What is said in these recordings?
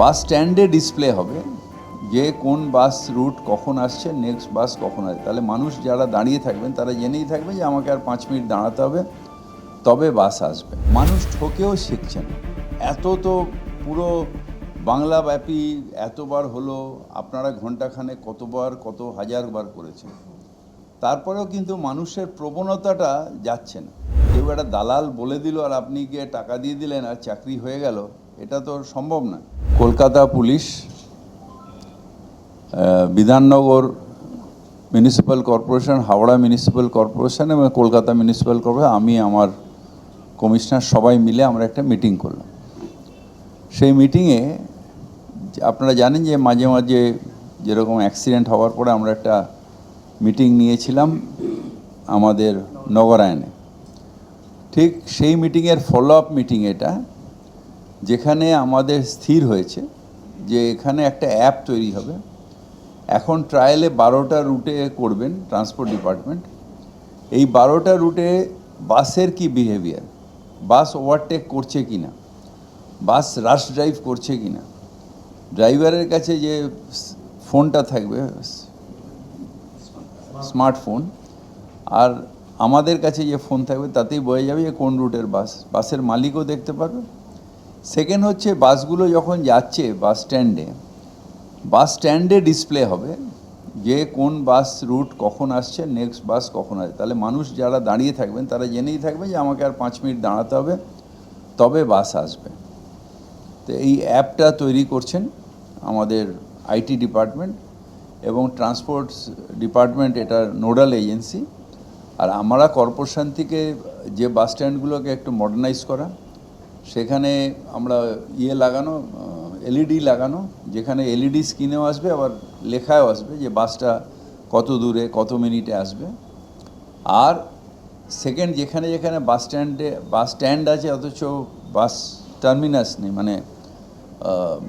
বাস স্ট্যান্ডে ডিসপ্লে হবে যে কোন বাস রুট কখন আসছে, নেক্সট বাস কখন আসছে। তাহলে মানুষ যারা দাঁড়িয়ে থাকবেন তারা জেনেই থাকবে যে আমাকে আর 5 মিনিট দাঁড়াতে হবে, তবে বাস আসবে। মানুষ ঠকেও শিখছে না। এত তো পুরো বাংলাব্যাপী এতবার হলো, আপনারা ঘন্টাখানে কতবার কত হাজারবার করেছেন, তারপরেও কিন্তু মানুষের প্রবণতাটা যাচ্ছে না। কেউ একটা দালাল বলে দিল আর আপনি গিয়ে টাকা দিয়ে দিলেন আর চাকরি হয়ে গেল, এটা তো সম্ভব না। Kolkata police, Bidhannagar municipal corporation, Howrah municipal corporation এবং কলকাতা মিউনিসিপ্যাল কর্পোরেশন, আমি আমার কমিশনার সবাই মিলে আমরা একটা মিটিং করলাম। সেই মিটিংয়ে আপনারা জানেন যে মাঝে মাঝে যেরকম অ্যাক্সিডেন্ট হওয়ার পরে আমরা একটা মিটিং নিয়েছিলাম আমাদের নগরায়নে, ঠিক সেই মিটিংয়ের ফলো আপ মিটিং এটা, যেখানে আমাদের স্থির হয়েছে যে এখানে একটা অ্যাপ তৈরি হবে। এখন ট্রায়ালে 12টা রুটে করবেন ট্রান্সপোর্ট ডিপার্টমেন্ট। এই 12টা রুটে বাসের কি বিহেভিয়ার, বাস ওভারটেক করছে কি না, বাস রাশ ড্রাইভ করছে কি না, ড্রাইভারের কাছে যে ফোনটা থাকবে স্মার্টফোন, আর আমাদের কাছে যে ফোন থাকবে তাতেই বোঝা যাবে যে কোন রুটের বাস, বাসের মালিকও দেখতে পারবে। সেকেন্ড হচ্ছে বাসগুলো যখন যাচ্ছে বাস স্ট্যান্ডে ডিসপ্লে হবে যে কোন বাস রুট কখন আসছে, নেক্সট বাস কখন আসছে। তাহলে মানুষ যারা দাঁড়িয়ে থাকবেন তারা জেনেই থাকবে যে আমাকে আর 5 মিনিট দাঁড়াতে হবে, তবে বাস আসবে। তো এই অ্যাপটা তৈরি করছেন আমাদের আইটি ডিপার্টমেন্ট এবং ট্রান্সপোর্ট ডিপার্টমেন্ট, এটার নোডাল এজেন্সি। আর আমরা কর্পোরেশন থেকে যে বাস স্ট্যান্ডগুলোকে একটু মডার্নাইজ করা, সেখানে আমরা লাগানো, এলইডি লাগানো, যেখানে এলইডি স্ক্রিনেও আসবে আবার লেখাও আসবে যে বাসটা কত দূরে কত মিনিটে আসবে। আর সেকেন্ড, যেখানে যেখানে বাস স্ট্যান্ড আছে অথচ বাস টার্মিনাস নেই, মানে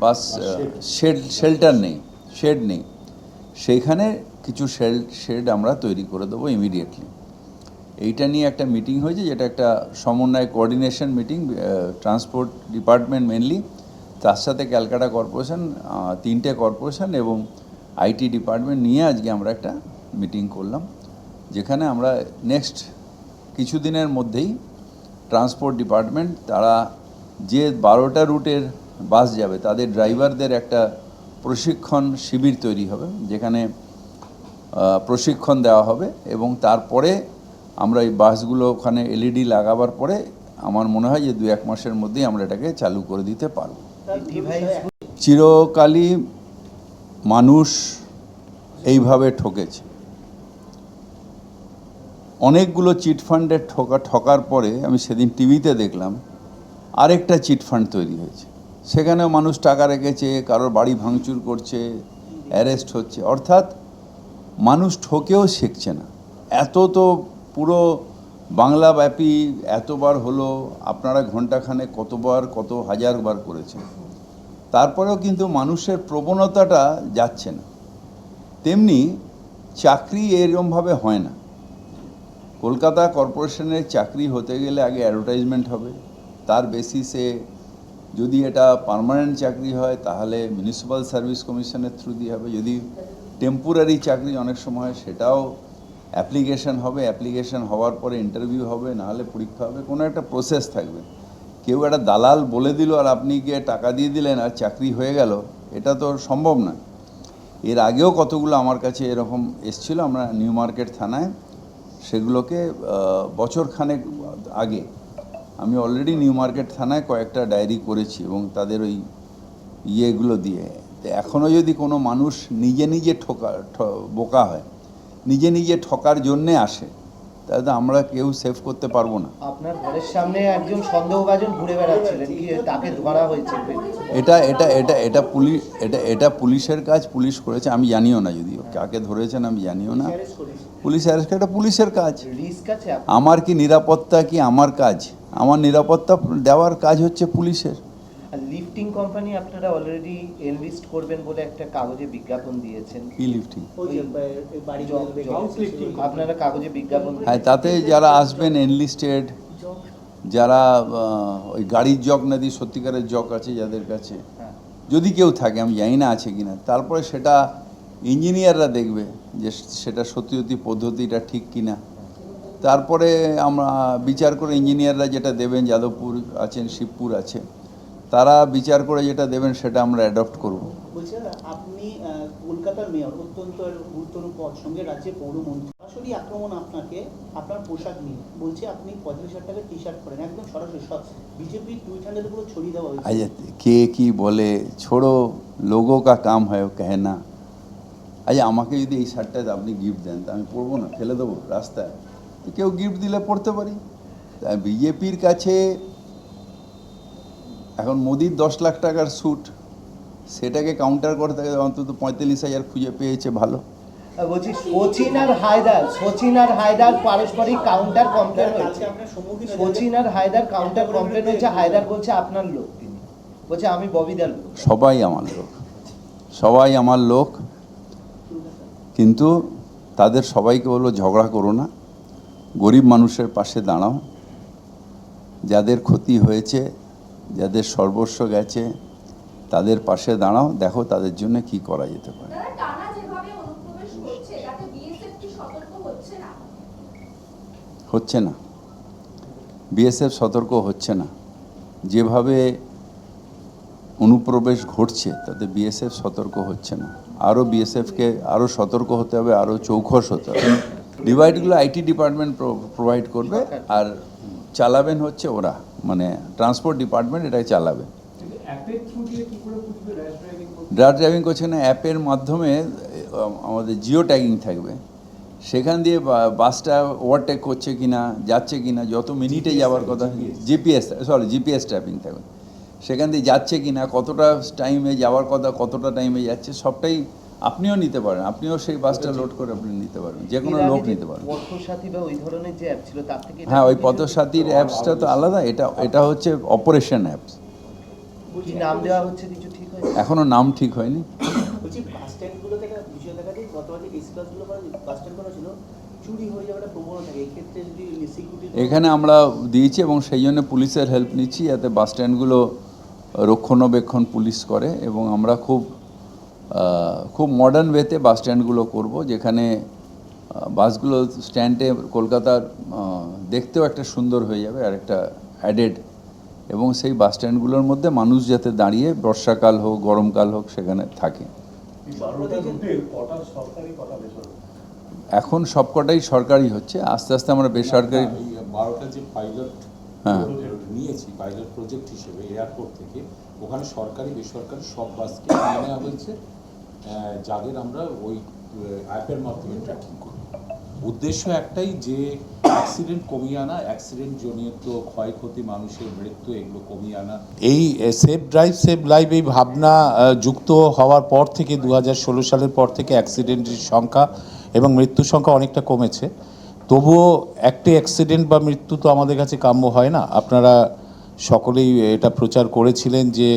বাস শেড নেই, সেইখানে কিছু শেড আমরা তৈরি করে দেবো ইমিডিয়েটলি। এইটা নিয়ে একটা মিটিং হয়েছে, যেটা একটা সমন্বয় coordination meeting, transport department mainly, তার সাথে ক্যালকাটা কর্পোরেশন, 3টে কর্পোরেশন এবং আইটি ডিপার্টমেন্ট নিয়ে আজকে আমরা একটা মিটিং করলাম, যেখানে আমরা নেক্সট কিছুদিনের মধ্যেই ট্রান্সপোর্ট ডিপার্টমেন্ট তারা যে 12টা রুটের বাস যাবে তাদের ড্রাইভারদের একটা প্রশিক্ষণ শিবির তৈরি হবে, যেখানে প্রশিক্ষণ দেওয়া হবে এবং তারপরে আমরা এই বাসগুলো ওখানে এলইডি লাগাবার পরে আমার মনে হয় যে 2-1 মাসের মধ্যেই আমরা এটাকে চালু করে দিতে পারব। চিরকালই মানুষ এইভাবে ঠকেছে। অনেকগুলো চিটফান্ডের ঠকার পরে আমি সেদিন টিভিতে দেখলাম আরেকটা চিটফান্ড তৈরি হয়েছে, সেখানেও মানুষ টাকা রেখেছে, কারোর বাড়ি ভাঙচুর করছে, অ্যারেস্ট হচ্ছে। অর্থাৎ মানুষ ঠকেও শিখছে না। এত তো পুরো বাংলাব্যাপী এতবার হলো, আপনারা ঘন্টাখানে কতবার কত হাজারবার করেছেন, তারপরেও কিন্তু মানুষের প্রবণতাটা যাচ্ছে না। তেমনি চাকরি এরকমভাবে হয় না। কলকাতা কর্পোরেশনের চাকরি হতে গেলে আগে অ্যাডভার্টাইজমেন্ট হবে, তার বেসিসে যদি এটা পার্মানেন্ট চাকরি হয় তাহলে মিউনিসিপ্যাল সার্ভিস কমিশনের থ্রু দিয়ে হবে, যদি টেম্পোরারি চাকরি অনেক সময় সেটাও অ্যাপ্লিকেশন হবে, অ্যাপ্লিকেশন হওয়ার পরে ইন্টারভিউ হবে, নাহলে পরীক্ষা হবে, কোনো একটা প্রসেস থাকবে। কেউ একটা দালাল বলে দিল আর আপনি গিয়ে টাকা দিয়ে দিলেন আর চাকরি হয়ে গেল, এটা তো সম্ভব না। এর আগেও কতগুলো আমার কাছে এরকম এসছিল, আমরা নিউ মার্কেট থানায় সেগুলোকে বছরখানেক আগে আমি অলরেডি নিউ মার্কেট থানায় কয়েকটা ডায়েরি করেছি এবং তাদের ওই ইয়েগুলো দিয়ে। তো এখনও যদি কোনো মানুষ নিজে বোকা হয়, নিজে ঠকার জন্যে আসে, তাহলে তো আমরা কেউ সেভ করতে পারবো না। আপনার ঘরের সামনে একজন সন্দেহভাজন ঘুরে বেড়াচ্ছিলেন, কি তাকে ধরা হয়েছে? এটা পুলিশের কাজ, পুলিশ করেছে, আমি জানিও না, যদিও কাকে ধরেছেন আমি জানিও না। পুলিশ অ্যারেস্ট, এটা পুলিশের কাজ। আমার কি নিরাপত্তা কি আমার কাজ? আমার নিরাপত্তা দেওয়ার কাজ হচ্ছে পুলিশের। লিফটিং কোম্পানি আপনারা অলরেডি এনলিস্ট করবেন বলে একটা কাগজে বিজ্ঞাপন দিয়েছেন। কি লিফটিং? আপনারা কাগজে বিজ্ঞাপন, হ্যাঁ, তাতে যারা আসবেন এনলিস্টেড, যারা ওই গাড়ির জগ না দিয়ে সত্যিকারের জগ আছে যাদের কাছে, যদি কেউ থাকে, আমি জানি না আছে কি না, তারপরে সেটা ইঞ্জিনিয়াররা দেখবে যে সেটা সত্যি সত্যি পদ্ধতিটা ঠিক কি না। তারপরে আমরা বিচার করে ইঞ্জিনিয়াররা যেটা দেবেন, যাদবপুর আছেন, শিবপুর আছে, তারা বিচার করে যেটা দেবেন সেটা আমরা অ্যাডপ্ট করব। বলছি দাদা, আপনি কলকাতার মেয়র, অত্যন্ত গুরুত্বপূর্ণ পদ, সঙ্গে রাজ্যের পৌরমন্ত্রী, সরাসরি আক্রমণ আপনাকে আপনার পোশাক নিয়ে বলছে আপনি 45,000 টাকার টি শার্ট পরেন, একদম সরাসরি সব বিজেপির টুইট হ্যান্ডেলের উপর ছড়িয়ে দেওয়া হয়েছে। আজ কে কি বলে ছোড়ো, লোগো কা কাম হয় कहना। আজ আমাকে যদি এই শার্টটা আপনি গিফট দেন তা আমি পরবো না, ফেলে দেবো রাস্তায়? তো কেউ গিফট দিলে পড়তে পারি। তাই বিজেপির কাছে এখন মোদির 10 লাখ টাকার স্যুট, সেটাকে কাউন্টার করতে গেলে অন্তত 45,000 খুঁজে পেয়েছে, ভালো। বলছি সচিন আর হায়দার পারস্পরিক কাউন্টার কমপ্লেন আজকে হয়েছে। আপনার সম্মুখীন সচিন আর হায়দার কাউন্টার কমপ্লেন হয়েছে। হায়দার বলছে আপনার লোক, তিনি বলছে আমি ববিদার লোক। সবাই আমার লোক, সবাই আমার লোক, কিন্তু তাদের সবাইকে বললো ঝগড়া করো না, গরিব মানুষের পাশে দাঁড়াও, যাদের ক্ষতি হয়েছে, যাদের সর্বস্ব গেছে, তাদের পাশে দাঁড়াও, দেখো তাদের জন্য কি করা যেতে পারে। তারা টানা যেভাবে অনুপ্রবেশ করছে তাতে বিএসএফ কি সতর্ক হচ্ছে না? হচ্ছে না, বিএসএফ সতর্ক হচ্ছে না। যেভাবে অনুপ্রবেশ ঘটছে তাতে বিএসএফ সতর্ক হচ্ছে না। আরও বিএসএফকে আরও সতর্ক হতে হবে, আরও চৌখস হতে হবে। ডিভাইডগুলো আইটি ডিপার্টমেন্ট প্রোভাইড করবে, আর চালাবেন হচ্ছে ওরা, মানে ট্রান্সপোর্ট ডিপার্টমেন্ট এটাই চালাবে। ড্রাগ ড্রাইভিং করছে না, অ্যাপের মাধ্যমে আমাদের জিও ট্যাগিং থাকবে, সেখান দিয়ে বাসটা ওভারটেক করছে কিনা, যাচ্ছে কিনা, যত মিনিটে যাওয়ার কথা, জিপিএস ট্র্যাপিং থাকবে, সেখান দিয়ে যাচ্ছে কিনা, কতটা টাইমে যাওয়ার কথা, কতটা টাইমে যাচ্ছে, সবটাই আপনিও নিতে পারেন। আপনিও সেই বাসটা লোড করে আপনি নিতে পারবেন, যে কোনো লোক নিতে পারবেন। পথসাথী বা ওই ধরনের যে অ্যাপ ছিল তার থেকে হ্যাঁ, ওই পথসাথীর অ্যাপসটা তো আলাদা, এটা হচ্ছে অপারেশন অ্যাপস। কি নাম দেওয়া হচ্ছে কিছু ঠিক হয়েছে? এখনও নাম ঠিক হয়নি। বলছি বাস স্ট্যান্ডগুলোতে একটা বিষয় দেখা যায়, গতবার যে এসি বাসগুলো বাস স্ট্যান্ড করা ছিল, চুরি হয়ে যাওয়ার একটা প্রবণতা থাকে। এই ক্ষেত্রে যদি সিকিউরিটি এখানে আমরা দিয়েছি এবং সেই জন্য পুলিশের হেল্প নিচ্ছি, যাতে বাস স্ট্যান্ডগুলো রক্ষণাবেক্ষণ পুলিশ করে, এবং আমরা খুব মডার্ন ওয়েতে বাস স্ট্যান্ডগুলো করব, যেখানে বাসগুলো স্ট্যান্ডে কলকাতার দেখতেও একটা সুন্দর হয়ে যাবে, আর একটা অ্যাডেড, এবং সেই বাস স্ট্যান্ডগুলোর মধ্যে মানুষ যাতে দাঁড়িয়ে বর্ষাকাল হোক গরমকাল হোক সেখানে থাকে। এখন সবকটাই সরকারি হচ্ছে, আস্তে আস্তে আমরা বেসরকারি। 12টা যে পাইলট হ্যাঁ নিয়েছি পাইলট প্রজেক্ট হিসেবে এয়ারপোর্ট থেকে, ওখানে সরকারি বেসরকারি সব বাসকে নিয়ে নেওয়া হয়েছে, যাদের আমরা ওই অ্যাপের মাধ্যমে ট্র্যাকিং করি। উদ্দেশ্য একটাই, যে অ্যাক্সিডেন্ট কমিয়ে আনা, অ্যাক্সিডেন্ট জনিত ক্ষয়ক্ষতি, মানুষের মৃত্যু, এগুলো কমিয়ে আনা। এই সেভ ড্রাইভ সেভ লাইভ এই ভাবনা যুক্ত হওয়ার পর থেকে 2016 সালের পর থেকে অ্যাক্সিডেন্টের সংখ্যা এবং মৃত্যুর সংখ্যা অনেকটা কমেছে। তবুও একটি অ্যাক্সিডেন্ট বা মৃত্যু তো আমাদের কাছে কাম্য হয় না। আপনারা সকলেই এটা প্রচার করেছিলেন যে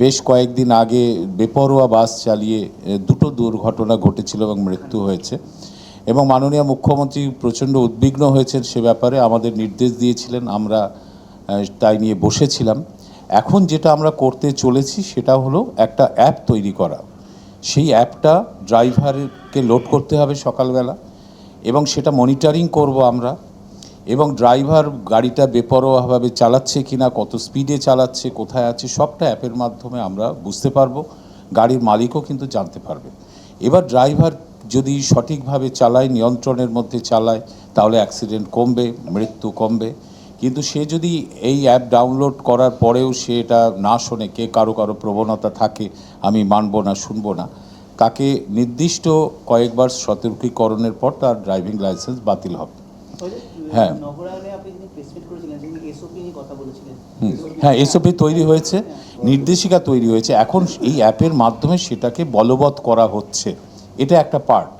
বেশ কয়েকদিন আগে বেপরোয়া বাস চালিয়ে দুটো দুর্ঘটনা ঘটেছিল এবং মৃত্যু হয়েছে, এবং মাননীয় মুখ্যমন্ত্রী প্রচণ্ড উদ্বিগ্ন হয়েছেন সে ব্যাপারে, আমাদের নির্দেশ দিয়েছিলেন, আমরা তাই নিয়ে বসেছিলাম। এখন যেটা আমরা করতে চলেছি সেটা হলো একটা অ্যাপ তৈরি করা। সেই অ্যাপটা ড্রাইভারকে লোড করতে হবে সকালবেলা, এবং সেটা মনিটরিং করব আমরা, এবং ড্রাইভার গাড়িটা বেপরোয়াভাবে চালাচ্ছে কিনা, কত স্পিডে চালাচ্ছে, কোথায় আছে, সবটা অ্যাপের মাধ্যমে আমরা বুঝতে পারবো। গাড়ির মালিকও কিন্তু জানতে পারবে। এবার ড্রাইভার যদি সঠিকভাবে চালায়, নিয়ন্ত্রণের মধ্যে চালায়, তাহলে অ্যাক্সিডেন্ট কমবে, মৃত্যু কমবে। কিন্তু সে যদি এই অ্যাপ ডাউনলোড করার পরেও সে এটা না শোনে, কে কারো প্রবণতা থাকে আমি মানব না, শুনবো না, তাকে নির্দিষ্ট কয়েকবার সতর্কীকরণের পর তার ড্রাইভিং লাইসেন্স বাতিল হবে। হ্যাঁ। নগরায়নে আপনি যিনি প্রেসমিট করেছিলেন, যিনি এসওপি নিয়ে কথা বলেছিলেন। হ্যাঁ, এসওপি তৈরি হয়েছে, নির্দেশিকা তৈরি হয়েছে, এখন এই অ্যাপের মাধ্যমে সেটাকে বলবৎ করা হচ্ছে। এটা একটা পার্ট।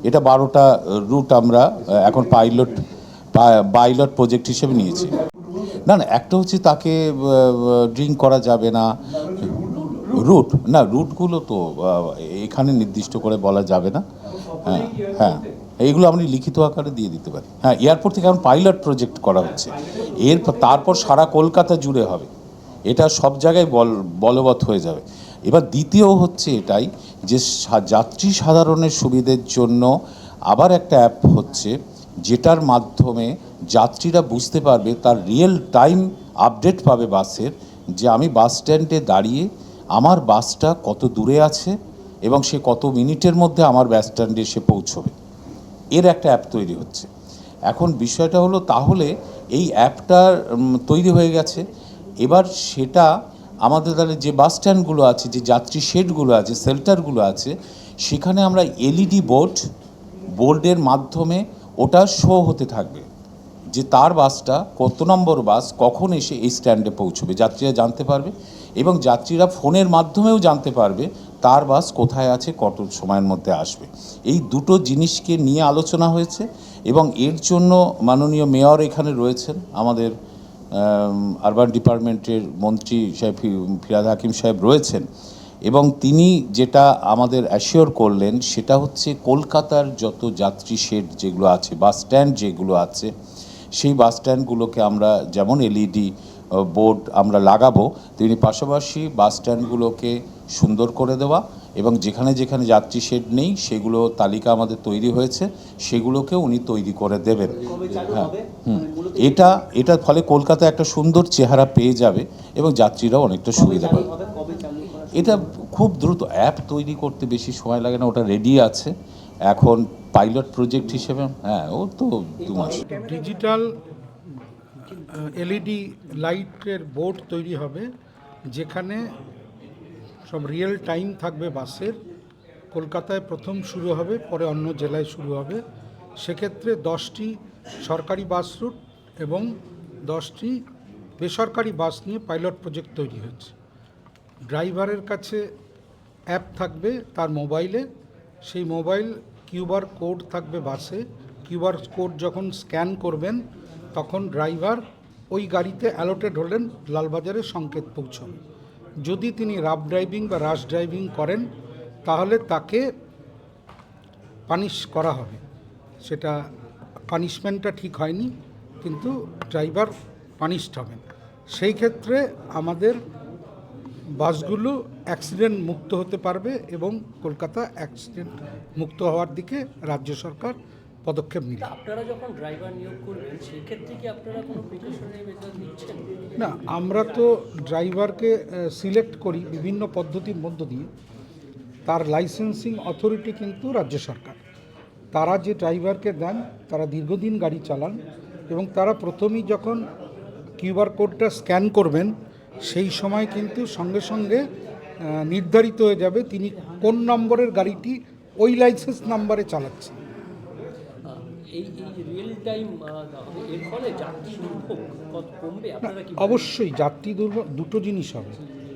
এটা 12টা রুট আমরা এখন পাইলট প্রজেক্ট হিসেবে নিয়েছি। না, একটা হচ্ছে তাকে ড্রিঙ্ক করা যাবে না, রুটগুলো তো এখানে নির্দিষ্ট করে বলা যাবে না। হ্যাঁ হ্যাঁ, এইগুলো আমরা লিখিত আকারে দিয়ে দিতে পারি। হ্যাঁ, এয়ারপোর্ট থেকে এখন পাইলট প্রজেক্ট করা হচ্ছে, তারপর সারা কলকাতা জুড়ে হবে, এটা সব জায়গায় বলবৎ হয়ে যাবে। এবার দ্বিতীয় হচ্ছে এটাই যে যাত্রী সাধারণের সুবিধের জন্য আবার একটা অ্যাপ হচ্ছে, যেটার মাধ্যমে যাত্রীরা বুঝতে পারবে, তার রিয়েল টাইম আপডেট পাবে বাসের, যে আমি বাস স্ট্যান্ডে দাঁড়িয়ে আমার বাসটা কত দূরে আছে এবং সে কত মিনিটের মধ্যে আমার বাস স্ট্যান্ডে এসে পৌঁছবে। এর একটা অ্যাপ তৈরি হচ্ছে। এখন বিষয়টা হলো, তাহলে এই অ্যাপটা তৈরি হয়ে গেছে, এবার সেটা আমাদের তাহলে যে বাস স্ট্যান্ডগুলো আছে, যে যাত্রী শেডগুলো আছে, শেল্টারগুলো আছে, সেখানে আমরা এলইডি বোর্ডের মাধ্যমে ওটা শো হতে থাকবে যে তার বাসটা কত নম্বর বাস কখন এসে এই স্ট্যান্ডে পৌঁছবে, যাত্রীরা জানতে পারবে। এবং যাত্রীরা ফোনের মাধ্যমেও জানতে পারবে তার বাস কোথায় আছে, কত সময়ের মধ্যে আসবে। এই দুটো জিনিসকে নিয়ে আলোচনা হয়েছে এবং এর জন্য মাননীয় মেয়র এখানে রয়েছেন, আমাদের আরবান ডিপার্টমেন্টের মন্ত্রী সাহেব ফিরহাদ হাকিম সাহেব রয়েছেন, এবং তিনি যেটা আমাদের অ্যাসিওর করলেন সেটা হচ্ছে কলকাতার যত যাত্রী শেড যেগুলো আছে, বাস স্ট্যান্ড যেগুলো আছে, সেই বাস স্ট্যান্ডগুলোকে আমরা যেমন এলইডি বোর্ড আমরা লাগাবো, তিনি পাশাপাশি বাস স্ট্যান্ডগুলোকে সুন্দর করে দেওয়া এবং যেখানে যেখানে যাত্রী শেড নেই সেগুলো তালিকা আমাদের তৈরি হয়েছে, সেগুলোকে উনি তৈরি করে দেবেন। কবে চালু হ্যাঁ, হবে? মানে মূলত এটার ফলে কলকাতা একটা সুন্দর চেহারা পেয়ে যাবে এবং যাত্রীরাও অনেকটা কবে সুবিধা চালু পাবে। হবে? কবে চালু করা শুরু এটা হবে? খুব দ্রুত, অ্যাপ তৈরি করতে বেশি সময় লাগে না, ওটা রেডি আছে এখন পাইলট প্রজেক্ট হিসেবে। হ্যাঁ, ও তো 2 মাস। ডিজিটাল এলইডি লাইটের বোর্ড তৈরি হবে, যেখানে সব রিয়েল টাইম থাকবে বাসের। কলকাতায় প্রথম শুরু হবে, পরে অন্য জেলায় শুরু হবে। সেক্ষেত্রে 10টি সরকারি বাস রুট এবং 10টি বেসরকারি বাস নিয়ে পাইলট প্রজেক্ট তৈরি হচ্ছে। ড্রাইভারের কাছে অ্যাপ থাকবে তার মোবাইলে, সেই মোবাইল কিউআর কোড থাকবে বাসে। কিউআর কোড যখন স্ক্যান করবেন তখন ড্রাইভার ওই গাড়িতে অ্যালোটেড হলেন, লালবাজারে সংকেত পৌঁছাবে। যদি তিনি রাফ ড্রাইভিং বা রাশ ড্রাইভিং করেন তাহলে তাকে পানিশ করা হবে। সেটা পানিশমেন্টটা ঠিক হয়নি, কিন্তু ড্রাইভার পানিশড হবেন। সেই ক্ষেত্রে আমাদের বাসগুলো অ্যাক্সিডেন্ট মুক্ত হতে পারবে এবং কলকাতা অ্যাক্সিডেন্ট মুক্ত হওয়ার দিকে রাজ্য সরকার পদক্ষেপ নিল। আপনারা যখন ড্রাইভার নিয়োগ করবেন সেই ক্ষেত্রে কি আপনারা কোনো প্রিকশনারি মেজার নিচ্ছেন? না, আমরা তো ড্রাইভারকে সিলেক্ট করি বিভিন্ন পদ্ধতির মধ্য দিয়ে। তার লাইসেন্সিং অথরিটি কিন্তু রাজ্য সরকার। তারা যে ড্রাইভারকে দেন তারা দীর্ঘদিন গাড়ি চালান এবং তারা প্রথমেই যখন কিউআর কোডটা স্ক্যান করবেন সেই সময় কিন্তু সঙ্গে সঙ্গে নির্ধারিত হয়ে যাবে তিনি কোন নম্বরের গাড়িটি ওই লাইসেন্স নাম্বারে চালাচ্ছেন। এই রিয়েল টাইম এর ফলে যাত্রী দুর্ভোগ কমবে? আপনারা কি অবশ্যই যাত্রী দুর্ভোগ দুটো জিনিস হবে।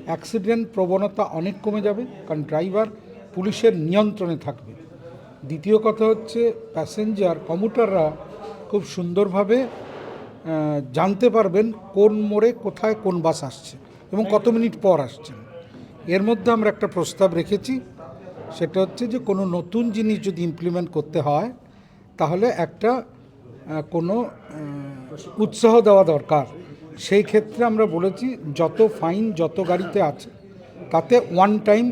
অ্যাক্সিডেন্ট প্রবণতা অনেক কমে যাবে, কারণ ড্রাইভার পুলিশের নিয়ন্ত্রণে থাকবে। দ্বিতীয় কথা হচ্ছে প্যাসেঞ্জার কমিউটাররা খুব সুন্দরভাবে জানতে পারবেন কোন মোড়ে কোথায় কোন বাস আসছে এবং কত মিনিট পর আসছেন। এর মধ্যে আমরা একটা প্রস্তাব রেখেছি, সেটা হচ্ছে যে কোনো নতুন জিনিস যদি ইমপ্লিমেন্ট করতে হয় তাহলে একটা কোনো উৎসাহ দেওয়া দরকার। সেই ক্ষেত্রে আমরা বলেছি যত ফাইন যত গাড়িতে আছে তাতে ওয়ান টাইম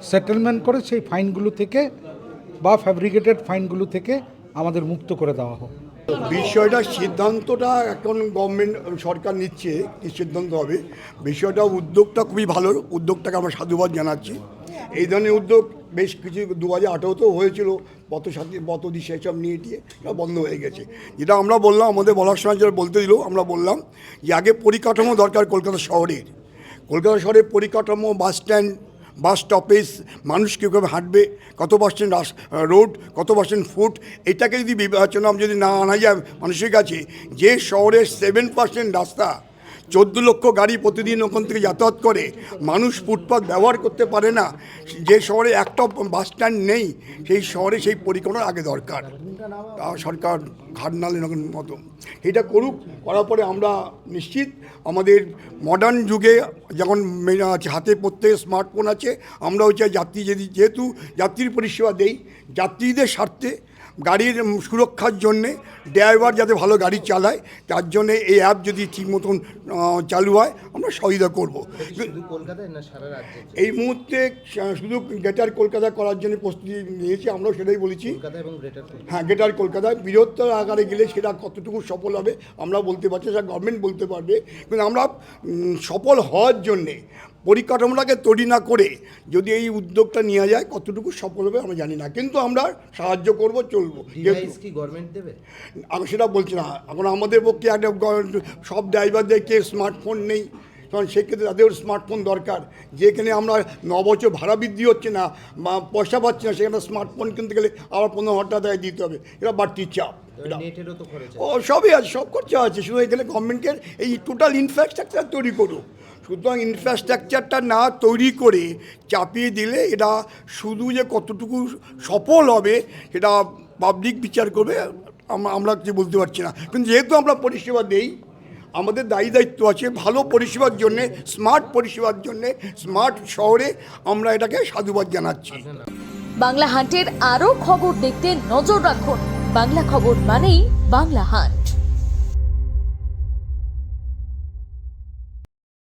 সেটেলমেন্ট করে সেই ফাইনগুলো থেকে বা ফ্যাব্রিকেটেড ফাইনগুলো থেকে আমাদের মুক্ত করে দেওয়া হোক। বিষয়টা সিদ্ধান্তটা এখন গভর্নমেন্ট সরকার নিচ্ছে, কী সিদ্ধান্ত হবে। বিষয়টা উদ্যোগটা খুবই ভালো, উদ্যোগটাকে আমরা সাধুবাদ জানাচ্ছি। এই ধরনের উদ্যোগ বেশ কিছু 2018তেও হয়েছিল, পথ দিশা এসব নিয়ে টিয়ে বন্ধ হয়ে গেছে। যেটা আমরা বললাম, আমাদের বলার সময় যেটা বলতে দিল, আমরা বললাম যে আগে পরিকাঠামো দরকার কলকাতা শহরের। কলকাতা শহরের পরিকাঠামো, বাস স্ট্যান্ড, বাস স্টপেজ, মানুষ কীভাবে হাঁটবে, কত পার্সেন্ট রোড, কত পার্সেন্ট ফুট, এটাকে যদি বিবেচনা যদি না আনা যায় মানুষের কাছে, যে শহরের 7% রাস্তা, 14 লক্ষ গাড়ি প্রতিদিন ওখান থেকে যাতায়াত করে, মানুষ ফুটপাথ ব্যবহার করতে পারে না, যে শহরে একটা বাস স্ট্যান্ড নেই, সেই শহরে সেই পরিকল্পনা আগে দরকার। তা সরকার ঘাট নালের মতো এটা করুক, করার পরে আমরা নিশ্চিত আমাদের মডার্ন যুগে যখন হাতে প্রত্যেক স্মার্টফোন আছে, আমরাও চাই যাত্রী যেহেতু যাত্রীর পরিষেবা দেই, যাত্রীদের স্বার্থে গাড়ির সুরক্ষার জন্যে, ড্রাইভার যাতে ভালো গাড়ি চালায় তার জন্যে এই অ্যাপ যদি ঠিক মতন চালু হয় আমরা সহযোগিতা করব। শুধু কলকাতায় না সারা রাজ্যে? এই মুহূর্তে শুধু গ্রেটার কলকাতা করার জন্য প্রস্তুতি নিয়েছি, আমরাও সেটাই বলেছি। কলকাতা এবং গ্রেটার হ্যাঁ, গ্রেটার কলকাতায় বৃহত্তর আকারে গেলে সেটা কতটুকু সফল হবে আমরা বলতে পারছি, সেটা গভর্নমেন্ট বলতে পারবে। কিন্তু আমরা সফল হওয়ার জন্যে পরিকাঠামোটাকে তৈরি না করে যদি এই উদ্যোগটা নেওয়া যায় কতটুকু সফল হবে আমরা জানি না, কিন্তু আমরা সাহায্য করব, চলবো। ডিভাইস কি গভর্নমেন্ট দেবে? আমি সেটা বলছি না, এখন আমাদের পক্ষে একটা সব ড্রাইভারদেরকে স্মার্টফোন নেই, কারণ সেক্ষেত্রে তাদের স্মার্টফোন দরকার। যেখানে আমরা 9 বছর ভাড়া বৃদ্ধি হচ্ছে না বা পয়সা পাচ্ছি না, সেখানে স্মার্টফোন কিনতে গেলে আবার 15,000 টাকা দিতে হবে, এটা বাড়তি চাপ। নেটেরও তো খরচ ও সবই আছে, সব খরচা আছে, শুধু এখানে গভর্নমেন্টের এই টোটাল ইনফ্রাস্ট্রাকচার তৈরি করুক। সুতরাং ইনফ্রাস্ট্রাকচারটা না তৈরি করে চাপিয়ে দিলে এটা শুধু যে কতটুকু সফল হবে সেটা পাবলিক বিচার করবে, আমরা কিছু বলতে পারছি না। কিন্তু যেহেতু আমরা পরিষেবা দেই, আমাদের দায়িত্ব আছে ভালো পরিষেবার জন্যে, স্মার্ট পরিষেবার জন্যে, স্মার্ট শহরে আমরা এটাকে সাধুবাদ জানাচ্ছি। বাংলা হান্টের আরও খবর দেখতে নজর রাখুন। বাংলা খবর মানেই বাংলা হান্ট।